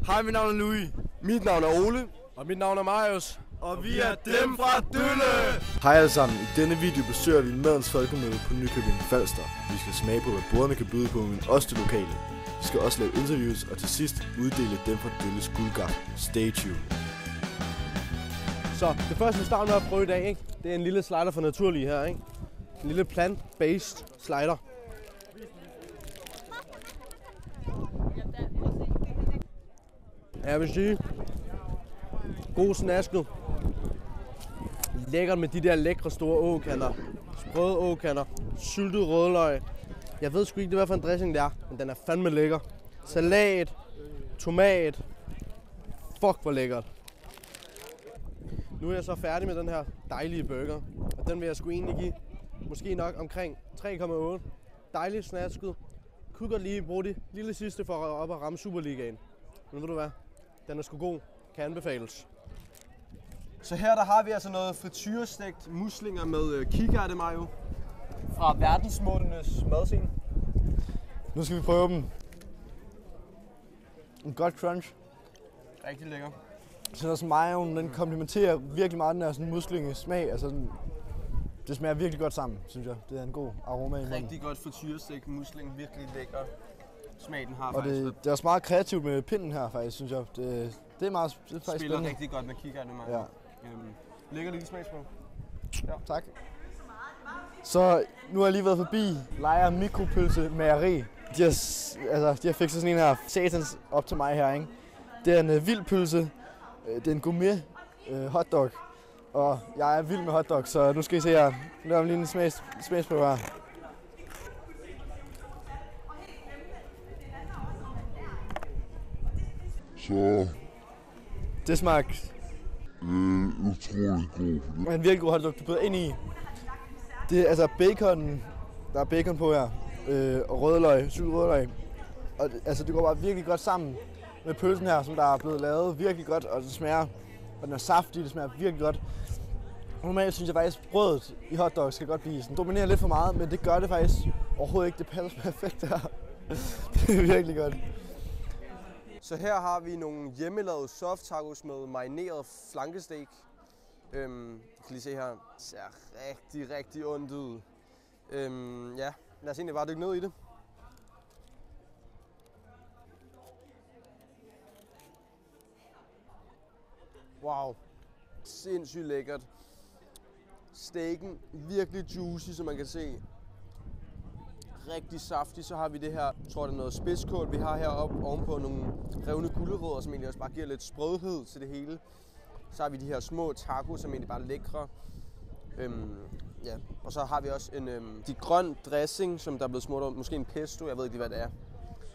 Hej, mit navn er Louis. Mit navn er Ole. Og mit navn er Marius. Og vi er dem fra Dylle! Hej alle sammen. I denne video besøger vi Madens Folkemøde på Nykøbing Falster. Vi skal smage på, hvad bordene kan byde på, men også det lokale. Vi skal også lave interviews og til sidst uddele dem fra Dylles guldgard. Stay tuned. Så det første vi starter med at prøve i dag, ikke? Det er en lille slider fra Naturlige her, ikke? En lille plant-based slider. Jeg vil sige, god snasket. Lækkert med de der lækre store åkander. Sprøde åkander. Syltet rødløg. Jeg ved sgu ikke, hvad for en dressing det er, men den er fandme lækker. Salat. Tomat. Fuck, hvor lækkert. Nu er jeg så færdig med den her dejlige burger. Og den vil jeg sgu egentlig give måske nok omkring 3,8. Dejligt snasket. Kunne godt lige bruge det lille sidste for at op og ramme Superligaen. Men ved du hvad? Den er sgu god. Kan anbefales. Så her der har vi altså noget frityrestegt muslinger med kikærte mayo Fra verdensmålenes madscene. Nu skal vi prøve dem. En godt crunch. Rigtig lækker. Så der er sådan mayoen, den komplementerer virkelig meget den her sådan muslingesmag. Altså det smager virkelig godt sammen, synes jeg. Det er en god aroma i munden. Rigtig godt frityrestegt musling. Virkelig lækker. Smagen har Og faktisk. det er også meget kreativt med pinden her, faktisk, synes jeg. Det er faktisk Spiller spændende. rigtig godt med kikærte mayo. Ja. Lækker lille smagsprøve. Ja. Tak. Så nu har jeg lige været forbi Lejr Mikropølse Mageri. De har fikset sådan en her satans op til mig her, ikke? Det er en vild pølse. Det er en gourmet hotdog. Og jeg er vild med hotdog, så nu skal I se her. Nu er lige en smagsprøve her. Så Det smager utrolig god. det er en virkelig god hotdog, du bøder ind i. Det er altså bacon, der er bacon på her, og rødløg, sygt rødløg. Og det går bare virkelig godt sammen med pølsen her, som der er blevet lavet virkelig godt, og det smager, og den er saftig, det smager virkelig godt. Normalt synes jeg faktisk, at brødet i hotdog skal godt blive sådan, dominerer lidt for meget, men det gør det faktisk overhovedet ikke. Det passer perfekt her. Det er virkelig godt. Så her har vi nogle hjemmelavede soft tacos med marineret flankestek. Kan lige se her. Det ser rigtig ondt ud. Ja, lad os egentlig bare dykke ned i det. Wow. Sindssygt lækkert. Stegen virkelig juicy, som man kan se. Rigtig saftig. Så har vi det her, jeg tror det er noget spidskål, vi har heroppe ovenpå nogle revne gulerødder, som egentlig også bare giver lidt sprødhed til det hele. Så har vi de her små tacos, som egentlig bare er lækre. Ja. Og så har vi også de grøn dressing, som der er blevet smurt om, måske en pesto, jeg ved ikke hvad det er.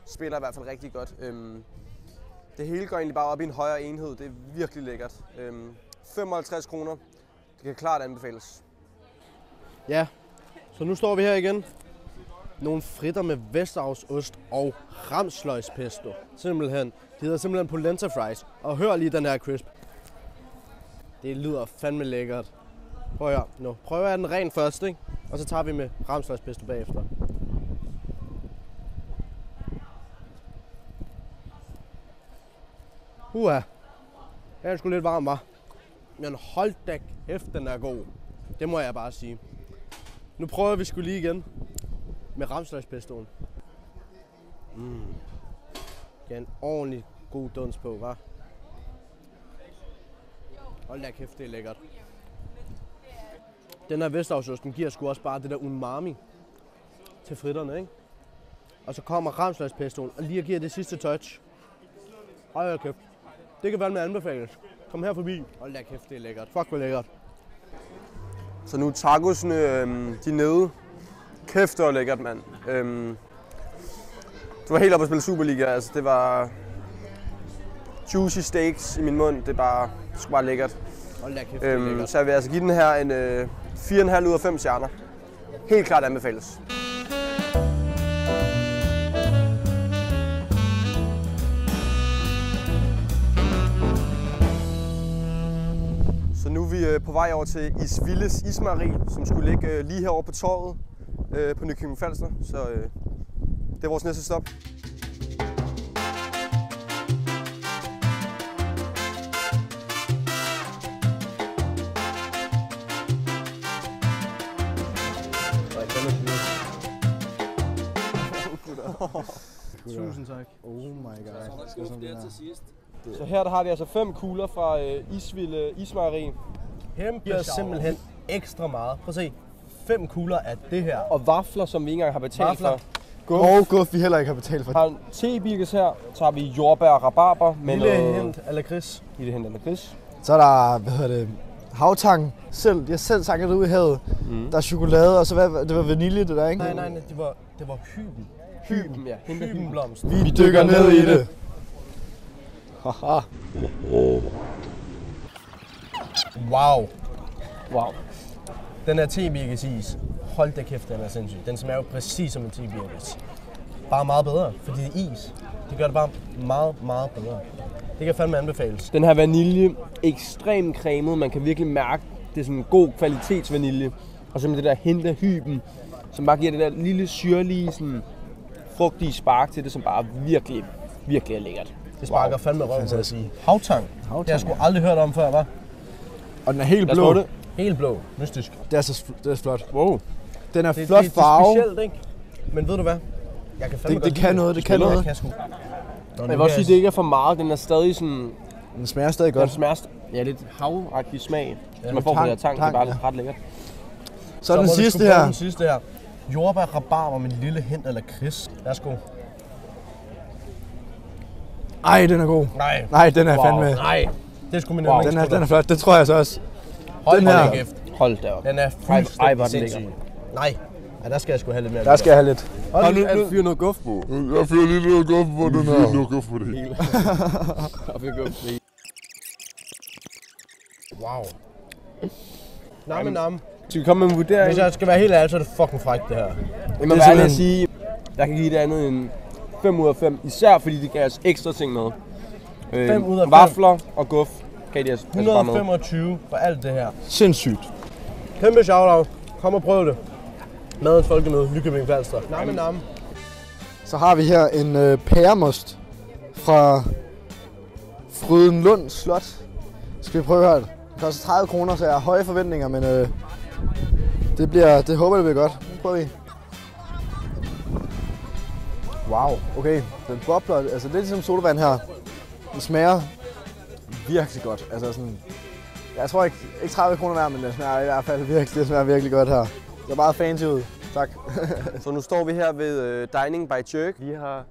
Spiller i hvert fald rigtig godt. Det hele går egentlig bare op i en højere enhed, det er virkelig lækkert. 55 kroner, det kan klart anbefales. Ja, så nu står vi her igen. Nogle fritter med Vesterhavsost og ramsløgspesto. Simpelthen. Det hedder simpelthen polenta fries. Og hør lige den her crisp. Det lyder fandme lækkert. Prøv at høre. Nu prøver jeg den ren først, ikke? Og så tager vi med ramsløgspesto bagefter. Den er sgu lidt varm, hva'? Men hold da kæft, den er god. Det må jeg bare sige. Nu prøver vi sgu lige igen. Med ramsløgspestoen. Det er en ordentlig god duns på, hva'? Hold da kæft, det er lækkert. Den her Vesterhavsosten giver sgu også bare det der umami til fritterne, ikke? Og så kommer ramsløgspestoen og lige giver det sidste touch. Hold da kæft. Det kan fandme anbefales. Kom her forbi. Hold da kæft, det er lækkert. Fuck, hvor lækkert. Så nu er tacosene, de er nede. Kæft, det var lækkert, mand. Det var helt op at spille Superliga. Altså, det var juicy steaks i min mund. Det skulle bare lækkert. Hold da kæft, det er lækkert. Så jeg vil altså give den her en 4,5 ud af 5 stjerner. Helt klart anbefales. Så nu er vi på vej over til Isvilles Ismejeri, som skulle ligge lige herovre på torvet på Nykøbing Falster. Så det er vores næste stop. Tusind tak. Oh my god. Så er der guf der til sidst. Så her der har vi altså 5 kugler fra Isvilde Ismejeri. Her bliver simpelthen ekstra meget. Prøv at se. 5 kugler af det her. Og vafler, som vi ikke engang har betalt for. Og guf, vi heller ikke har betalt for. Vi har en tebirkes her. Så har vi jordbær og rabarber med Lille noget... hint a la Chris. Lille hint eller gris. Så er der, havtang. De har selv sakket det ud i havet. Der er chokolade, og så det var vanilje, det der, ikke? Nej, det var hyben. Hyben, ja. Hybenblomst. Vi dykker ned i det. Haha. Wow. Wow. Den her tebirkesis. Hold da kæft, den er sindssyg. Den smager jo præcis som en tebirkes. Bare meget bedre, fordi det er is. Det gør det bare meget, meget bedre. Det kan fandme anbefales. Den her vanilje, ekstremt cremet. Man kan virkelig mærke, det er sådan en god kvalitetsvanilje. Og så med det der hint af hyben, som bare giver det der lille syrlige, sådan frugtige spark til det, som bare virkelig, virkelig er lækkert. Det sparker fandme røven, vil jeg sige. Havtang. Det har jeg sgu aldrig hørt om før, hva'? Og den er helt Lad os blå. prøve det. Helt blå. Mystisk. Det er flot. Wow. Den er Det flot farve. Det er specielt, ikke? Men ved du hvad? Jeg kan fandme Det godt kan lide noget, det kan noget. Jeg kan sgu. Jeg vil også sige, at det ikke er for meget. Den er stadig sådan... Den smager stadig Den godt. smager lidt havagtig smag. Ja, Så man får på det her tang, tang, det er bare ja. ret lækkert. Så er den må vi sidste sgu prøve her. Den sidste her. Jordbær rabarber med en lille hint eller kris. Værsgo. Ej, den er god. Nej, den er fandme. Nej. Det er sgu min Den er flot. Det tror jeg så også. Hold den den her. her. Kæft. Hold da op. Den er Ej, hvor fuldstændig den sindssyg. Nej. Ja, der skal jeg sgu have lidt mere. Der skal jeg have lidt. Hold nu, fyr noget guf på. Jeg fyrer lige noget guf på den her. Noget guf på det hele. Og fyr guf på. Wow. Nam. Skal vi komme med en vurdering? Hvis jeg skal være helt ærlig, så er det fucking frækt det her. Jeg må være ærlig at sige, jeg kan give det andet end 5 ud af 5. Især fordi de gav os ekstra ting med. 5 ud af 5. Vafler og guf gav de os bare med. 125 for alt det her. Sindssygt. Kæmpe shout-out. Kom og prøv det. Madens Folkemøde, Nykøbing Falster. Nam. Så har vi her en pæremost fra Frydenlund Slot. Skal vi prøve at høre det? Det koster 30 kroner, så jeg har høje forventninger, men det håber jeg, det bliver godt. Nu prøver vi. Wow, okay. Den bobler, altså det er ligesom sodavand her. Den smager virkelig godt. Altså sådan, jeg tror ikke 30 kroner værd, men den smager i hvert fald virkelig godt her. Det er meget fancy ud. Tak. Så nu står vi her ved Dining by Jerk. Vi har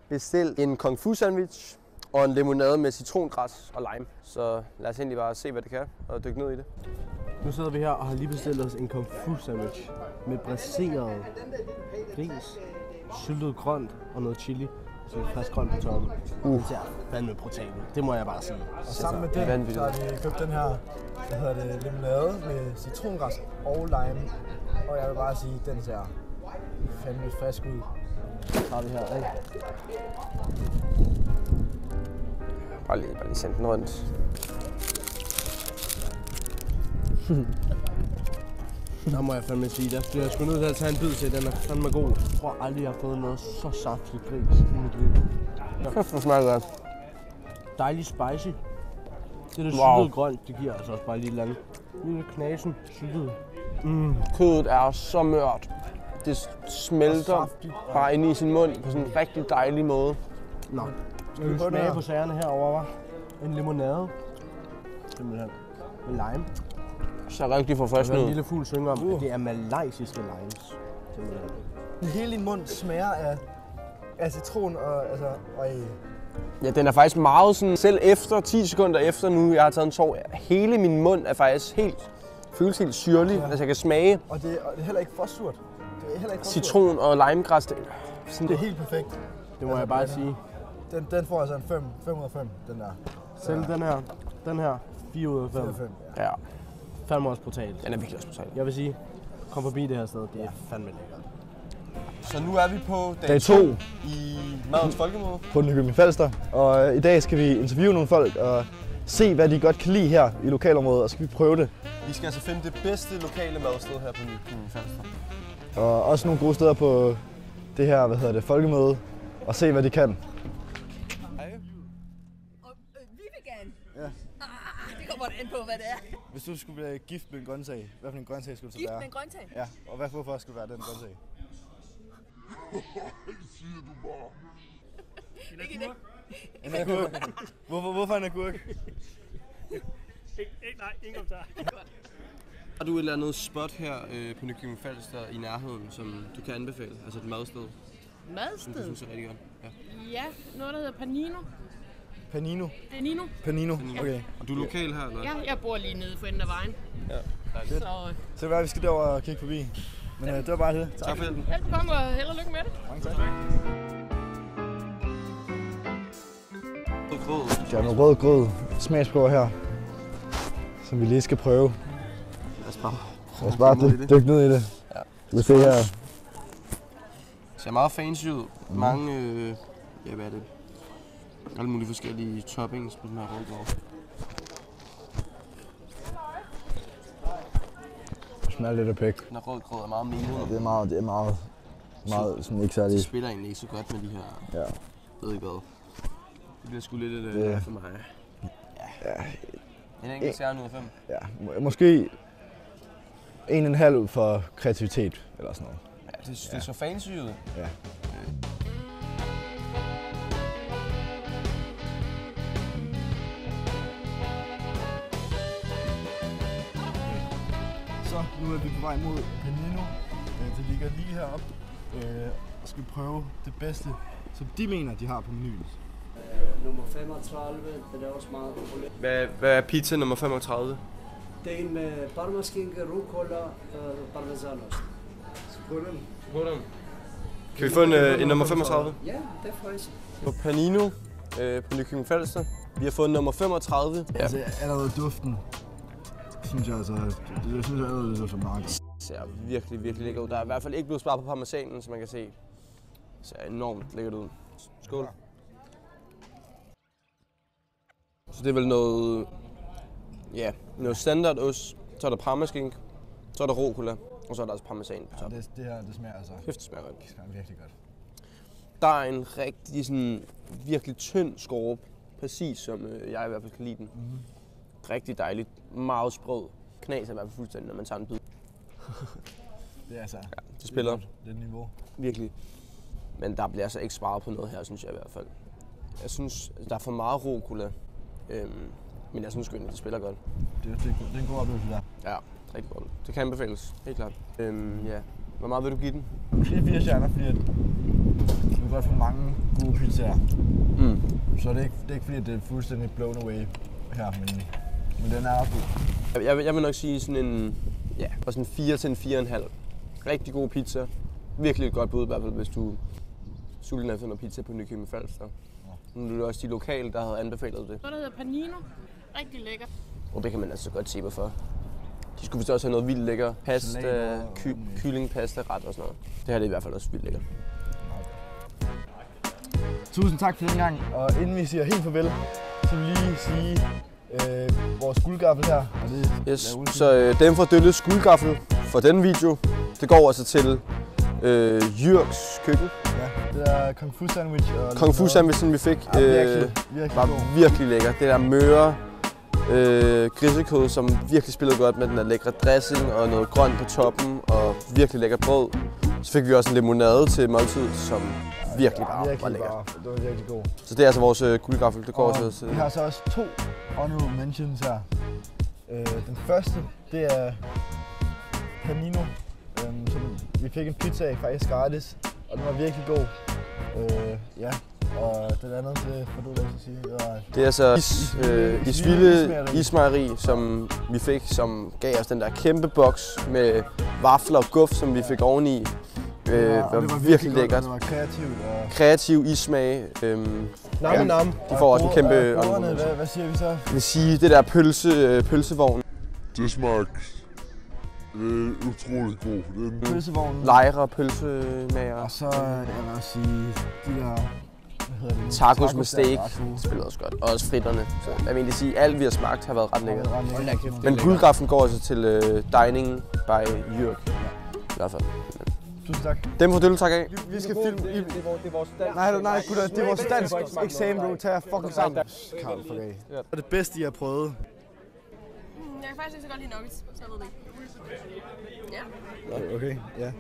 bestilt en kung fu sandwich og en limonade med citrongræs og lime. Så lad os egentlig bare se, hvad det kan og dykke ned i det. Nu sidder vi her og har lige bestilt os en kung fu sandwich med braseret ris, syltet grønt og noget chili. Så frisk grønt på toppen. Det ser fandme protein. Det må jeg bare sige. Og sammen med den, så har vi købt den her, limonade med citrongræs og lime. Og jeg vil bare sige, at den ser fandme frisk ud. Så har vi her, ikke? Bare lige send den rundt. Der må jeg fandme sige, der bliver jeg sgu nødt til at tage en bid til. Den er fandme god. Jeg tror aldrig, jeg har fået noget så saftigt gris i mit liv. Kæft, hvor smager det godt. Dejlig spicy. Det er det Wow. syltede grønt, det giver altså også bare lige et eller andet. Lille knasen, syltet. Kødet er så mørt. Det smelter bare ind i sin mund på sådan en rigtig dejlig måde. Nå. Skal vi smage på sagerne herovre, hva'? En limonade. Simpelthen. Med lime. Så rigtig Der forfriskende er en ud. lille fugl synger om, at det er malaysiske limes. Simpelthen. Hele din mund smager af citron og Ja, den er faktisk meget sådan, selv efter 10 sekunder efter nu, jeg har taget en tår, hele min mund er faktisk føles helt syrlig. Ja. Altså jeg kan smage Og det er heller ikke for surt. Det er heller ikke for citron og limegræs. surt. Det er helt perfekt. Det må jeg bare sige. Den får altså en 5 ud af 5, den der. Selv den her, 4 ud af 5. 5. Ja, Fandme også brutalt. den er virkelig også brutal. Jeg vil sige, kom forbi det her sted, det er fandme lækkert. Så nu er vi på Dag 2 i Madens Folkemøde. på Nykøbing Falster. Og i dag skal vi interviewe nogle folk og se, hvad de godt kan lide her i lokalområdet, og så skal vi prøve det. Vi skal altså finde det bedste lokale madsted her på Nykøbing Falster. Og også nogle gode steder på det her, folkemøde, og se, hvad de kan. Vi vil gerne. Ja. Det kommer an på, hvad det er. Hvis du skulle blive gift med en grøntsag, hvad for en grøntsag skulle det så Gift være? med en grøntsag. Ja, og hvorfor skulle det være den grøntsag? Siger du bare. En agurk. Hvorfor en agurk? Nej, ingen kommentar. Har du et eller andet spot her på Nykøbing Falster i nærheden, som du kan anbefale? Altså et madsted, som du Madsted? synes er rigtig godt? Ja. Ja, noget der hedder Panino. Panino. Panino? Okay. Og du er lokal her, eller? Ja, jeg bor lige nede for enden af vejen. Ja, dejligt. Så det var, vi skal derover og kigge forbi. Men det var bare det. Tak for hjælpen. Velkommen og held og lykke med det. Mange tak. Grød. Der er noget rød grød smagsprøver her, som vi lige skal prøve. Lad os Lad os bare dykke ned i det. Ja. Vi ser her. Det ser meget fancy ud. Mange, ja hvad er det? Alle mulige forskellige toppings på den her rødgrød. Det smager lidt af pæk. Den her rødgrød er meget melet. Det er meget sådan ikke særlig. Det spiller egentlig ikke så godt med de her, Ja. ved ikke hvad. Det bliver sgu lidt Det- for mig. Ja. En enkelt stjerne ud af 5. Ja, måske 1,5 ud for kreativitet eller sådan noget. Ja, det så fancy ud. Ja. Så nu er vi på vej mod Panino. Det ligger lige heroppe. Og skal prøve det bedste, som de mener, de har på menuen. Nummer 35, den er også meget populær. Hvad er pizza nummer 35? Det er en med parmaskinke, rucola og parmesanost. Skål den. Kan vi få en nummer 35? Ja, det er faktisk. På Panino på Nykøbing Falster. Vi har fået nummer 35. Ja. Altså allerede duften, synes jeg altså, det synes jeg allerede det er så meget. Det ser virkelig, virkelig lækkert ud. Der er i hvert fald ikke blevet sparet på parmesanen, som man kan se. Det ser enormt lækkert ud. Skål. Så det er vel noget, ja, noget standardost, så er der parmaskink, så er der rucola, og så er der også parmesan på toppen. Det her, det smager altså Kæft, det smager godt. det smager virkelig godt. Der er en rigtig sådan, virkelig tynd skorpe, præcis som jeg i hvert fald kan lide den. Rigtig dejligt, meget sprød. Knas er i hvert fald fuldstændig, når man tager en bid. Det er altså, Det spiller det er et niveau. virkelig. Men der bliver altså ikke sparet på noget her, synes jeg i hvert fald. Jeg synes, der er for meget rucola. Men jeg synes sgu egentlig, det spiller godt. Det er en god oplevelse der. Ja, rigtig godt. Det kan anbefales, helt klart. Ja. Hvor meget vil du give den? Måske 4 stjerner, fordi vi kan godt få mange gode pizzaer. Så det er ikke fordi, det er fuldstændig blown away her, men den er også god. Jeg vil nok sige sådan en, ja, fra sådan 4 til en 4,5. Rigtig god pizza. Virkelig et godt bud, i hvert fald hvis du sulten efter noget pizza på Nykøbing Falster. Nu er det også de lokale, der havde anbefalet det. Noget der hedder Panino. Rigtig lækkert. Og det kan man altså godt se hvorfor. De skulle vist også have noget vildt lækker pasta, kyllingpasta ret og sådan noget. Det her er i hvert fald også vildt lækkert. Tusind tak for den gang, og inden vi siger helt farvel, så vil vi lige sige vores guldgaffel her. Og det Yes. Så dem fra Dølles guldgaffel for den video, det går altså til Jørgs køkken. Ja, det er Kung Fu sandwich. Og Kung Fu sandwichen vi fik virkelig var god. virkelig lækker. Det der møre grisekød, som virkelig spillede godt med den der lækre dressing og noget grønt på toppen og virkelig lækker brød. Så fik vi også en limonade til måltid, som virkelig bare var lækker. Det var virkelig god. Så det er altså vores guldgaffel. Det går Og også til. vi har så også 2 honorable mentions her. Den første, det er Panino, som vi fik en pizza af faktisk gratis, og den var virkelig god. Ja, og den anden, det får du lov til at sige. Det er altså Isvilde Ismejeri, som vi fik, som gav os den der kæmpe boks med vafler og guf, som vi fik oveni. Det var virkelig lækkert. Det var kreativt. Og Kreativ issmag. Nam. De får også en kæmpe hvad siger vi så? Jeg vil sige, det der pølsevogn. Det smagte utroligt god. Den Pølsevognen. Lejre, pølsemager. Og så jeg vil også sige, de der, hvad hedder det nu? Tacos med steak. der er ret gode. Det spiller også godt. Og også fritterne. Så jeg vil egentlig sige, at alt vi har smagt har været ret lækkert. Ret lækkert. Men guldgrafen går altså til Dining by Jørg. I hvert fald. Tusind tak. Dem får Dølle tak af. Vi skal filme i... Nej, gutter, det er vores dansk eksamen, bro. Tag jer fucking sammen. Karl, fuck af. Det er det bedste, I har prøvet. Jeg kan faktisk ikke så godt lide nuggets, så jeg ved det ikke. Ja. Okay, ja.